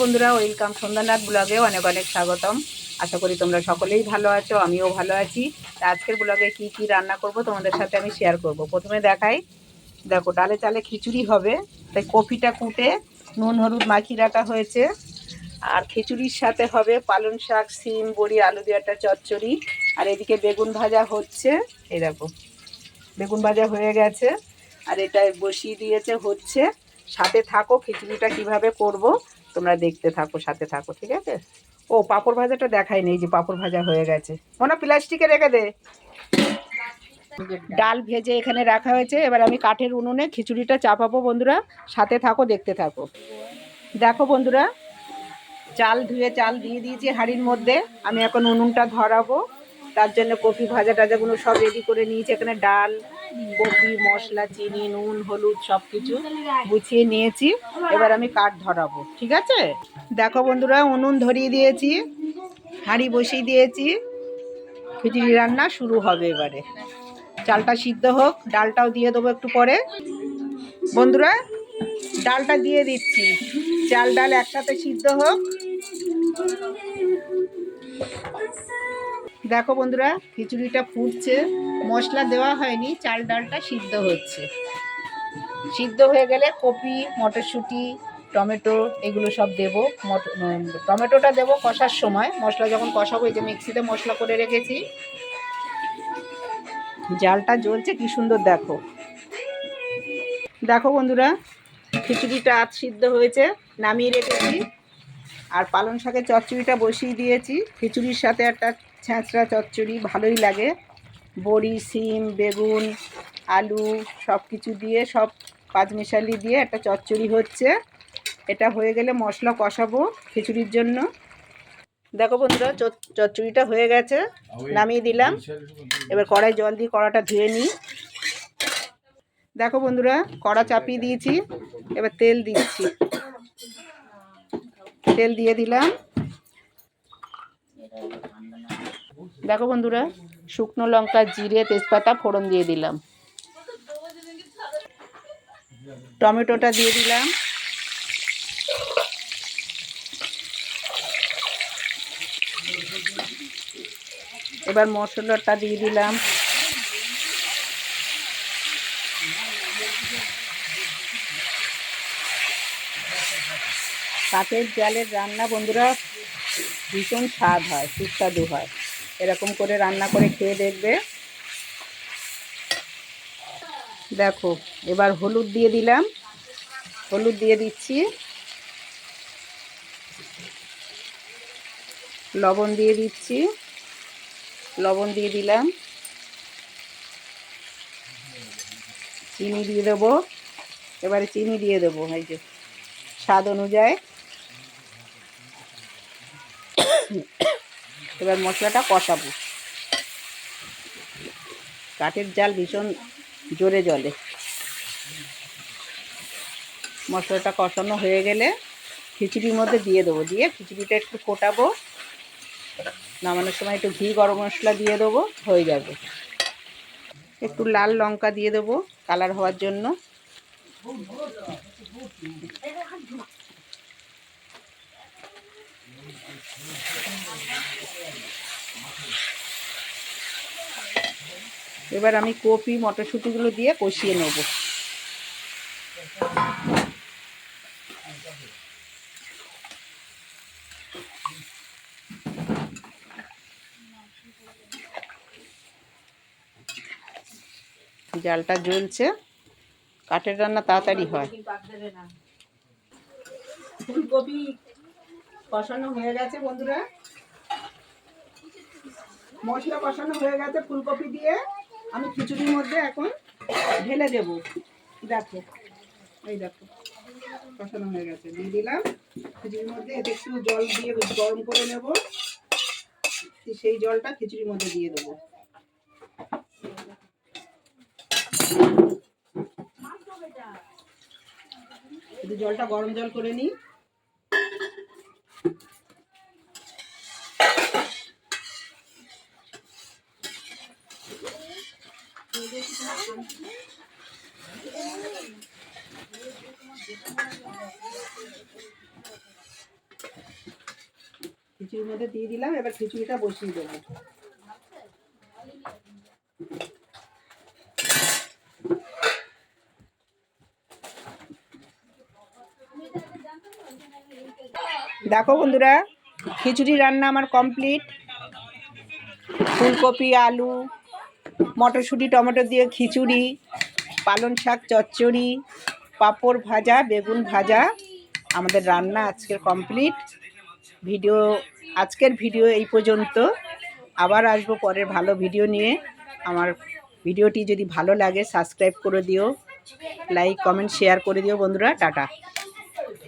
বন্ধুরা, ওয়েলকাম সন্ধ্যানাথ ব্লগে অনেক অনেক স্বাগতম। আশা করি তোমরা সকলেই ভালো আছো, আমিও ভালো আছি। আজকের ব্লগে কি কি রান্না করব তোমাদের সাথে আমি শেয়ার করব। প্রথমে দেখাই, দেখো ডালে চালে খিচুড়ি হবে, তাই কপিটা কুটে নুন হলুদ মাখিয়ে রাখা হয়েছে। আর খিচুড়ির সাথে হবে পালং শাক, সিম, বড়ি, আলু দিয়ে একটা চচ্চড়ি। আর এদিকে বেগুন ভাজা হচ্ছে, এই দেখো বেগুন ভাজা হয়ে গেছে। আর এটা বসিয়ে দিয়েছে হচ্ছে। সাথে থাকো, খিচুড়িটা কিভাবে করব তোমরা দেখতে থাকো, সাথে থাকো, ঠিক আছে। ও পাঁপড় ভাজাটা দেখাই নেই, যে পাঁপড় ভাজা হয়ে গেছে, মনে প্লাস্টিকে রেখে দে। ডাল ভেজে এখানে রাখা হয়েছে, এবার আমি কাঠের উনুনে খিচুড়িটা চাপাবো। বন্ধুরা সাথে থাকো, দেখতে থাকো। দেখো বন্ধুরা, চাল ধুয়ে চাল দিয়ে দিয়েছি হাঁড়ির মধ্যে। আমি এখন উনুনটা ধরাবো। তার জন্য কপি ভাজা টাজাগুলো সব রেডি করে নিয়েছি। এখানে ডাল, কপি, মশলা, চিনি, নুন, হলুদ সব কিছু গুছিয়ে নিয়েছি। এবার আমি কাঠ ধরাবো, ঠিক আছে। দেখো বন্ধুরা, উনুন ধরিয়ে দিয়েছি, হাঁড়ি বসিয়ে দিয়েছি। খিচুড়ি রান্না শুরু হবে এবারে। চালটা সিদ্ধ হোক, ডালটাও দিয়ে দেবো একটু পরে। বন্ধুরা, ডালটা দিয়ে দিচ্ছি, চাল ডাল একসাথে সিদ্ধ হোক। দেখো বন্ধুরা, খিচুড়িটা ফুটছে, মশলা দেওয়া হয়নি, চাল ডালটা সিদ্ধ হচ্ছে। সিদ্ধ হয়ে গেলে কপি, মটরশুঁটি, টমেটো এগুলো সব দেবো। টমেটোটা দেবো কষার সময়, মশলা যখন কষাবো। এই যে মিক্সিতে মশলা করে রেখেছি। জালটা জ্বলছে কি সুন্দর, দেখো। দেখো বন্ধুরা, খিচুড়িটা আধ সিদ্ধ হয়েছে, নামিয়ে রেখেছি। আর পালং শাকের চচ্চড়িটা বসিয়ে দিয়েছি। খিচুড়ির সাথে একটা ছ্যাঁচড়া চচ্চড়ি ভালোই লাগে। বড়ি, সিম, বেগুন, আলু সব কিছু দিয়ে, সব পাঁচমিশালি দিয়ে একটা চচ্চড়ি হচ্ছে। এটা হয়ে গেলে মশলা কষাবো খিচুড়ির জন্য। দেখো বন্ধুরা, চচ্চড়িটা হয়ে গেছে, নামিয়ে দিলাম। এবার কড়াই জল দিয়ে কড়াটা ধুয়ে নিই। দেখো বন্ধুরা, কড়া চাপিয়ে দিয়েছি, এবার তেল দিচ্ছি। তেল দিয়ে দিলাম। দেখো বন্ধুরা, শুকনো লঙ্কা, জিরে, তেজপাতা ফোড়ন দিয়ে দিলাম। টমেটোটা দিয়ে দিলাম। এবার মশলাটা দিয়ে দিলাম। কাঠের জালের রান্না বন্ধুরা ভীষণ স্বাদ হয়, সুস্বাদু হয়। এরকম করে রান্না করে খেয়ে দেখবে। দেখো, এবার হলুদ দিয়ে দিলাম, হলুদ দিয়ে দিচ্ছি। লবণ দিয়ে দিচ্ছি, লবণ দিয়ে দিলাম। চিনি দিয়ে দেবো, এবারে চিনি দিয়ে দেবো, এই যে স্বাদ অনুযায়ী। এবার মশলাটা কষাবো। কাঠের জাল ভীষণ জোরে জ্বলে। মশলাটা কষানো হয়ে গেলে খিচুড়ির মধ্যে দিয়ে দেবো, দিয়ে খিচুড়িটা একটু ফোটাবো। নামানোর সময় একটু ঘি, গরম মশলা দিয়ে দেবো, হয়ে যাবে। একটু লাল লঙ্কা দিয়ে দেবো কালার হওয়ার জন্য। এবার আমি কপি, মটরশুঁটিগুলো দিয়ে কষিয়ে নেব। জালটা জ্বলছে, কাঠের রান্না তাড়াতাড়ি হয়। ফুলকপি কষানো হয়ে গেছে বন্ধুরা, মশলা কষানো হয়ে গেছে। ফুলকপি দিয়ে আমি খিচুড়ির মধ্যে এখন ঢেলে দেব। দেখো, এই দেখো কষানো হয়ে গেছে, দিয়ে দিলাম খিচুড়ির মধ্যে। এতে একটু জল দিয়ে গরম করে নেব, সেই জলটা খিচুড়ির মধ্যে দিয়ে দেবো। একটু জলটা গরম জল করে নিই। খিচুড়ির মধ্যে দিয়ে দিলাম। এবার খিচুড়িটা বসিয়ে দেবো। দেখো বন্ধুরা, খিচুড়ি রান্না আমার কমপ্লিট। ফুলকপি, আলু, মটরশুঁটি, টমেটো দিয়ে খিচুড়ি, পালং শাক চচ্চড়ি, পাঁপড় ভাজা, বেগুন ভাজা, আমাদের রান্না আজকের কমপ্লিট। আজকের ভিডিও এই পর্যন্ত। আবার আসবো পরের ভালো ভিডিও নিয়ে। আমার ভিডিওটি যদি ভালো লাগে সাবস্ক্রাইব করে দিও, লাইক কমেন্ট শেয়ার করে দিও বন্ধুরা। টাটা।